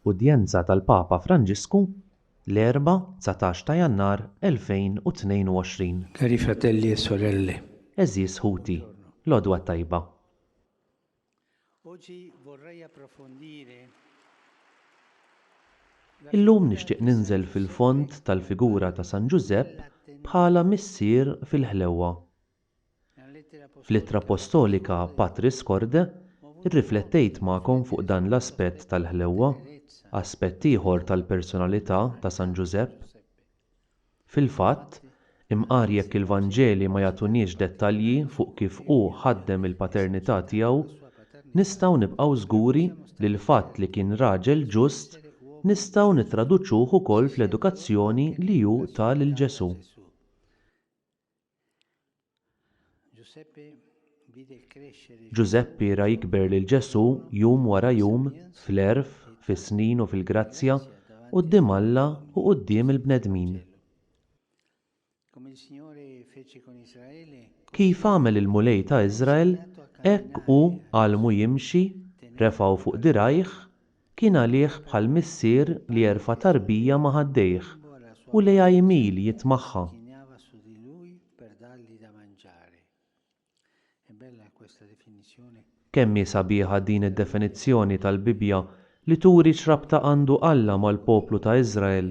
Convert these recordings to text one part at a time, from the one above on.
Udjenza tal-Papa Franġisku l-Erbgħa 19 ta' Jannar 2022. Cari fratelli e sorelle, Eżis Ħuti, l-Għodwa tajba. Illum nixtieq ninżel fil-fond tal-figura ta' San Giusepp bħala missier fil-ħlewwa. Fl-Ittra Apostolika Patris Corde irriflettejt magħkom fuq dan l-aspett tal-ħlewwa, aspett ieħor tal-personalità ta' San Giusepp. Fil-fatt, imqar jekk il-Vanġeli ma jagħtuniex dettalji fuq kif hu ħaddem il-paternità tiegħu, nistgħu nibqgħu żguri li l-fatt li kien raġel ġust nistgħu nittraduċuh ukoll fl-edukazzjoni li hu ta' lil Ġesù. Giuseppe ra jikber lil Ġesù jum wara jum fl-erf, fis-snin u fil-grazzja quddiem Alla u quddiem il-bnedmin. Kif għamel il-mulej ta' Iżrael, hekk hu għalmu jimxi, refgħu fuq dirajh, kien għalih bħal missier li jerfa' tarbija ma' ħaddejh u lejha jmil jitmaħħa. Kemm hi sabiħa din id-definizzjoni tal-Bibja li turi x'rabta għandu Alla mal-poplu ta' Iżrael.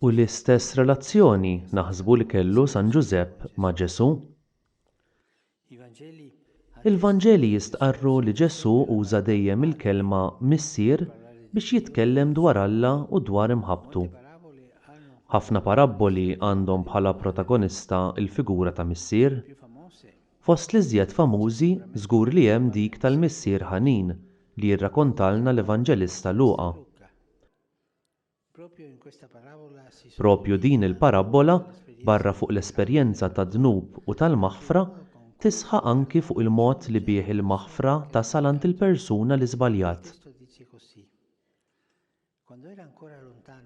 U l-istess relazzjoni naħsbu li kellu San Giusepp ma' Ġesù. Il-Vanġeli jistqarru li Ġesù uża dejjem il-kelma missier biex jitkellem dwar Alla u dwar imħabbtu. Ħafna parabboli għandhom bħala protagonista il-figura ta' missier. Fost l-iżjed famużi żgur li hemm dik tal-missier ħanin li jirrakkontalna l-Evanġelista Luqa. Propju din il-parabola, barra fuq l-esperjenza ta' dnub u tal-maħfra, tisħaq anki fuq il-mod li bih il-maħfra tasal għand il-persuna li żbaljat.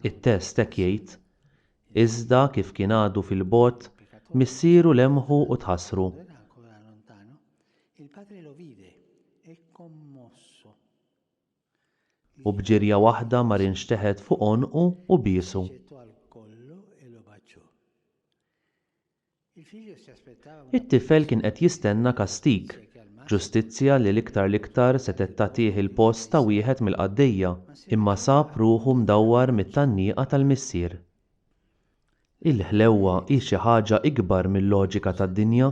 It-test hekk jgħid: iżda kif kien għadu fil-bogħod, missieru lemħu u tħassru. U bġirja waħda mar inxteħed fuq għonqu u biesu. It-tifel kien qed jistenna kastig, ġustizzja li l-iktar se tagħtih il-post ta' wieħed mill-qaddejja, imma sab ruħu mdawwar mit-tannieqa tal-missier. Il-ħlewwa hi xi ħaġa ikbar mill-loġika tad-dinja.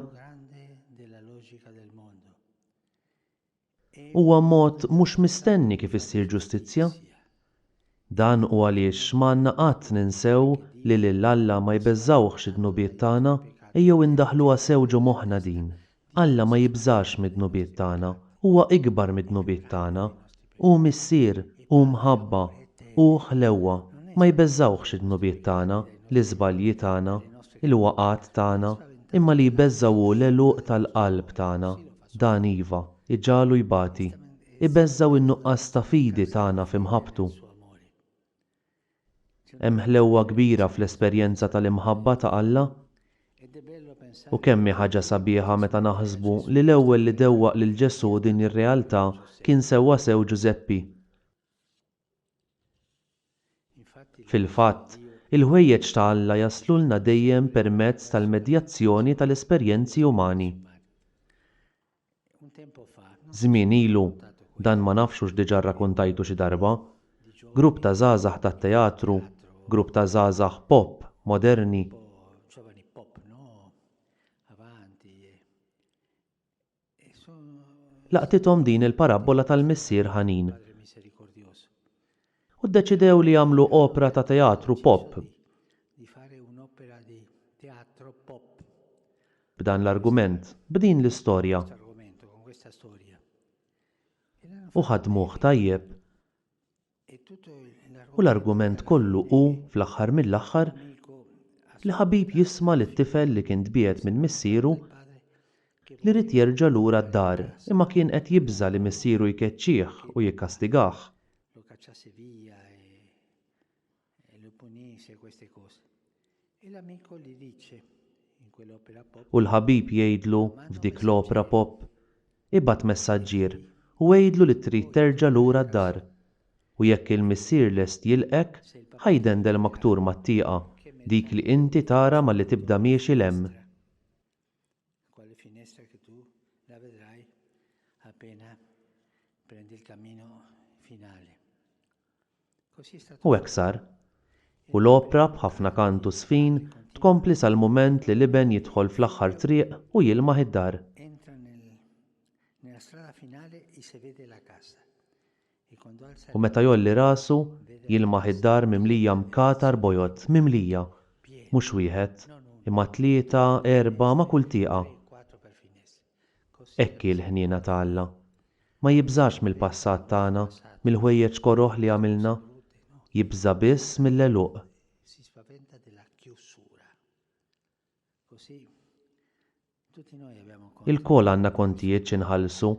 Huwa mod mhux mistenni kif issir ġustizzja. Dan huwa għaliex m'għandna qatt ninsew li lil Alla ma jbeżżawhx id-dnubiet tagħna, ejjew indaħluha sew ġo moħħna din. Alla ma jibżax mid-dnubiet tagħna, huwa ikbar mid-dnubiet tagħna, hu missier, hu mħabba, hu ħlewwa, ma jbeżżawhx id-dnubiet tagħna, l-iżbalji tagħna, il-waqgħat tagħna, imma li jbeżżaw l-għeluq tal-qalb tagħna, dan iva, iġalu jbati, ibeżżaw in-nuqqas ta' fidi tagħna f'imħabbtu. Hemm ħlewwa kbira fl-esperjenza tal-imħabba ta' Alla. U kemm hi ħaġa sabiħa meta naħsbu li l-ewwel li dewwaq lil Ġesù din ir-realtà kien sewwa sew Giuseppi. Fil-fatt, il-ħwejjeġ ta' Alla jaslulna dejjem permezz tal-medjazzjoni tal-esperjenzi umani. Żmien ilu, dan ma nafxux diġà rrakkuntajtu xi darba, grupp ta' żgħażagħ tat-teatru, grupp ta' żgħażagħ pop moderni. Laqtithom din il-parabola tal-missier ħanin. U ddeċidew li jagħmlu opera ta' teatru pop. B'dan l-argument, b'din l-istorja. U ħadmuh tajjeb. U l-argument kollu hu fl-aħħar mill-aħħar li ħabib jisma' lit-tifel li kien dbiet minn missieru li rid jerġa' lura d-dar imma kien qed jibża li missieru jkeċċih u jikkastigah. U l-ħabib jgħidlu f'dik l-opera pop: ibgħat messaġġier u għejdlu li trid terġa' lura d-dar. u jekk il-missier lest jilqek, ħajdendel maktur mat-tieqa dik li inti tara malli tibda miexi l'hemm. Quale finestra che tu la vedrai appena prendi il cammino finale. Così è stato. U hekk sar. U l-opra b'ħafna kantu sfin tkompli sal-mument li Liben jidħol fl-aħħar triq u jilmaħ id-dar. Entra nella strada finale e si vede la casa. E quando alza U meta jolli rasu, jilmaħ id-dar mimlija mkatar bojot, mimlija. Mhux wieħed, imma 3, 4 ma' kull tieqa. 4 per finestra. Ekki l-ħniena ta' Alla. Ma jibżax mill-passat tagħna, mill-ħwejjeġ koroħ li għamilna. Jibża biss mill-għeluq. Si spaventa della chiusura. Così tutti noi abbiamo Il-kol għandna kontijiet xi nħallsu,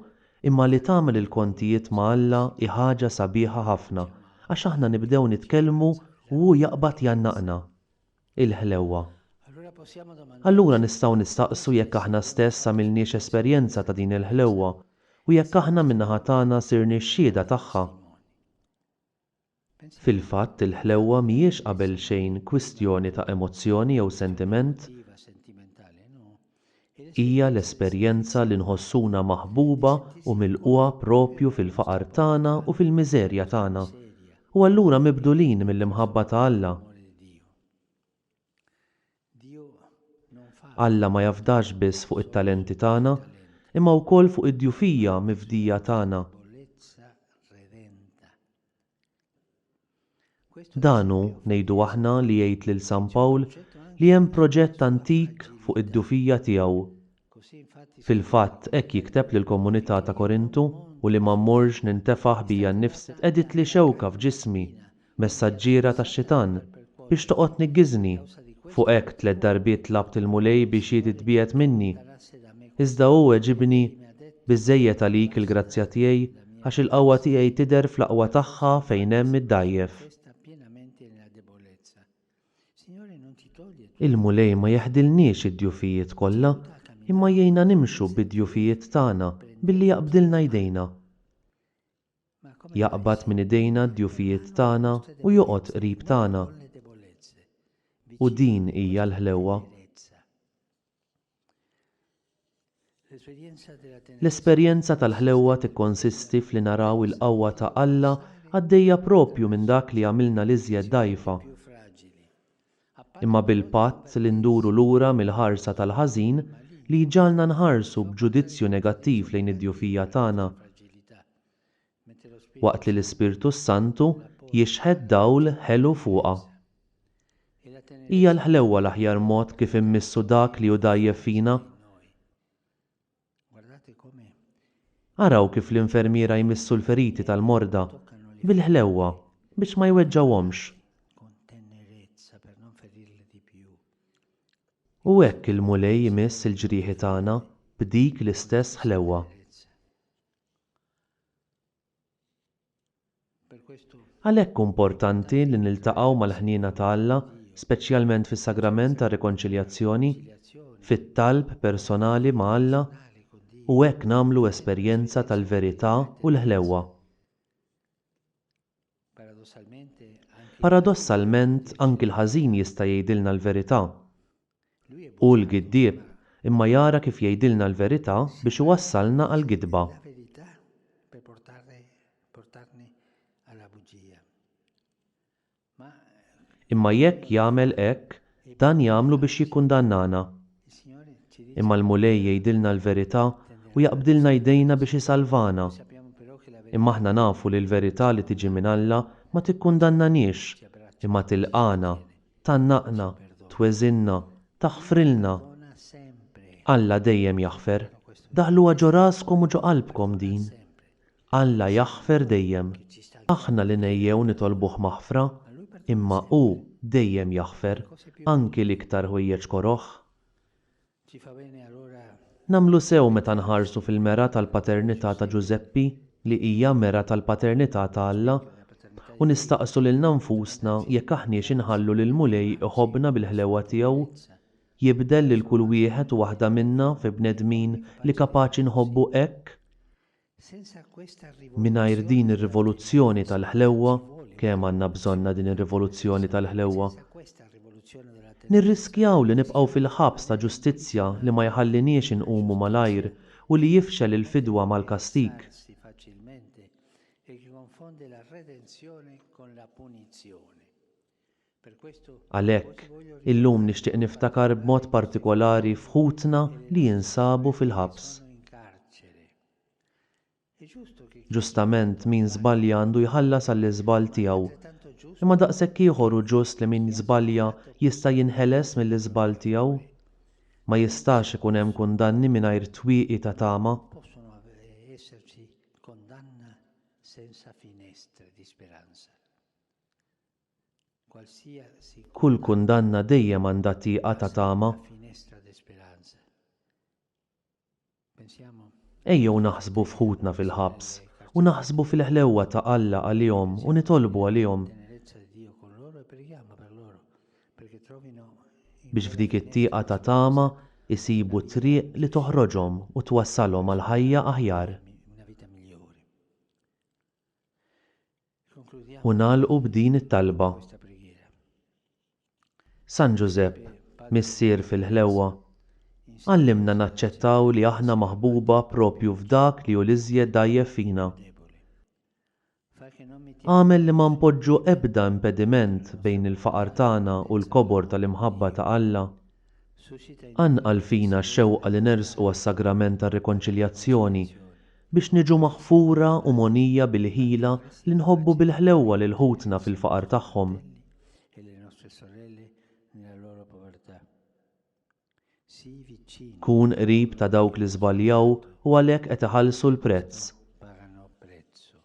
imma li tagħmel il-kontijiet ma' Alla hi ħaġa sabiħa ħafna għax aħna nibdew nitkellmu u hu jaqbad jannaqna. Il-ħlewwa. Allora possiamo domandare Allura nistgħu nistaqsu jekk aħna stess għamilniex esperjenza ta' din il-ħlewwa u jekk aħna min-naħa tagħna sirni x-xhieda tagħha. Fil-fatt il-ħlewwa mhijiex qabel xejn kwistjoni ta' emozzjoni jew sentiment, sentimentale, no? hija l-esperjenza li nħossuna maħbuba u milquha propju fil-faqar tagħna u fil-miżerja tagħna. U allura mibdulin mill-imħabba ta' Alla. Dio non fa Alla ma jafdax biss fuq it-talenti tagħna, imma wkoll fuq id-djufija mifdija tagħna. bollezza redenta. Danu ngħidu aħna li jgħid lil San Pawl li hemm proġett antik fuq id-djufija tiegħu. Così infatti Fil-fatt hekk jikteb lill-komunità ta' Korintu u li ma mmorx nintefaħ bija nnifsi qegħdit li xewka f'ġismi, messaġġiera tax-xitan biex toqgħod niggiżni. Fuq hekk 3 darbiet tlabt il-mulej biex jitbiet minni. parasse da me Iżda hu weġibni biżżejjed għalik il-grazzja tiegħi għax il-qawwa tiegħi tidher fl-aqwa tagħha fejn hemm id-dajjef. sta pienamente nella debolezza. Signore non ti toglie Il-mulej ma jeħdilniex id-djufijiet kollha, imma jgħinna nimxu bid-djufijiet tagħna billi jaqbdilna jdejna. ma come Jaqbad minn idejna d-djufijiet tagħna u joqgħod qrib tagħna. le debolezze. U din hija l-ħlewwa. L'esperienza della L-esperjenza tal-ħlewwa tikkonsisti f'li naraw il-qawwa ta' Alla għaddejja propju minn dak li għamilna l-iżjed dgħajfa. più fragili. Imma bil-patt li nduru lura mill-ħarsa tal-ħażin li ġalna nħarsu b'ġudizzju negattiv lejn id-djufija tagħna, Fragilità. Mentre lo Spirito waqt li l-Ispirtu Santu jixħed dawl ħelu fuqha. e la tenerezza Hija l-ħlewwa l-aħjar mod kif immissu dak li hu dajjef fina. noi. Guardate come Araw kif l-infermiera jmissu l-feriti tal-morda toccano le bil-ħlewwa biex ma jweġġawhomx. con tenerezza per non ferirle di più. U hekk il-mulej jmiss il-ġrieħi tagħna b'dik l-istess ħlewwa. Per questo Għalhekk importanti li niltaqgħu mal-ħniena ta' Alla, speċjalment fis-sagrament ta' rikonċiljazzjoni, fit-talb personali ma' Alla u hekk nagħmlu esperjenza tal-verità u l-ħlewwa. paradossalmente anche Paradossalment anki l-ħażin jista' jgħidilna l-verità. lui è U l-giddieb imma jara kif jgħidilna l-verità biex iwassalna għal gidba. la verità per portarne alla bugia. Ma Imma jekk jagħmel hekk, dan jagħmlu biex jikkundannana. il Signore ci dice, Imma l-mulej jgħidilna l-verità u jaqbdilna jdejna biex isalvana. sappiamo però che la verità Imma aħna nafu li l-verità li tiġi minn Alla ma tikkundannanix, imma tilqana, tannaqna, tweżinna, taħfrilna. dona sempre, Alla dejjem jaħfer. Daħluha ġo raskom u ġo qalbkom din. Alla jaħfer dejjem. Aħna li nejjew nitolbuh maħfra, imma hu dejjem jaħfer anki l-iktar ħwejjeġ koroħ. ci fa bene allora Namlu sew meta nħarsu fil-mera tal-paternità ta' Giuseppi li hija mera tal-paternità ta' Alla u nistaqsu lil nfusna jekk aħniex inħallu lil mulej iħobbna bil-ħlewwa tiegħu jibdel lil kull wieħed u waħda minna fi bnedmin li kapaċi nħobbu hekk. Senza questa Mingħajr din ir-rivoluzzjoni tal-ħlewwa, kemm għandna bżonna din ir-rivoluzzjoni tal-ħlewwa, questa rivoluzione della nirriskjaw li nibqgħu fil-ħabs ta' ġustizzja li ma jħalliniex inqumu malajr u li jifxel il-fidwa mal-kastik. tendenza facilmente e che confonde la redenzione con la punizione. Per questo Għalhekk, illum nixtieq niftakar b'mod partikolari f'ħutna li jinsabu fil-ħabs. sono in carcere. È giusto che Ġustament min żbalja għandu jħallas għall-iżbal tiegħu, tanto giusto imma daqshekk ieħor hu ġust li min żbalja jista' jinħeles mill-iżbal tiegħu. Ma jistax ikun hemm kundanni mingħajr twieqi ta' tama. possono esserci condanna senza finestre di speranza. Qualsiasi Kull kundanna dejjem għandha tieqa ta' tama. finestra di speranza. Pensiamo Ejjew naħsbu f'ħutna fil-ħabs u naħsbu fil-ħlewwa ta' Alla għalihom u nitolbu għalihom tenerezza di Dio con loro e preghiamo per loro perché trovino biex f'dik it-tieqa ta' tama isibu triq li toħroġhom u twassalhom għal ħajja aħjar. una vita migliore. Concludiamo U nagħlqu b'din it-talba. questa preghiera. San Giuseppe, missier fil-ħlewwa, għallimna naċċettaw li aħna maħbuba propju f'dak li hu l-iżjed dajjef fina. Debole. Fa che non mi Għamel li ma npoġġu ebda impediment bejn il-faqar tagħna u l-kobor tal-imħabba ta' Alla. suscita in Anqal fina x-xewqa li nersqu għas-sagrament tar-rikonċiljazzjoni biex niġu maħfura u monija bil-ħila li nħobbu bil-ħlewwa lil ħutna fil-faqar tagħhom. e le nostre sorelle nella loro povertà. Sii vicini, Kun qrib ta' dawk li żbaljaw u għalhekk qed iħallsu l-prezz. pagano prezzo.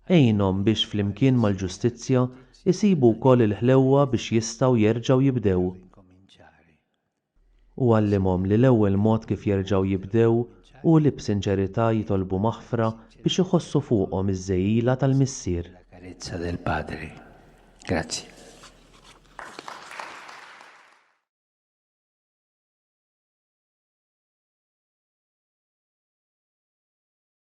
Ejnhom biex flimkien mal-ġustizzja isibu wkoll il-ħlewwa biex jistgħu jerġgħu jibdew. Incominciare. U għallimhom li l-ewwel mod kif jerġgħu jibdew u li b'sinċerità jitolbu maħfra biex iħossu fuqhom iż-żejjila tal-missier. La carezza del Padre. Grazie.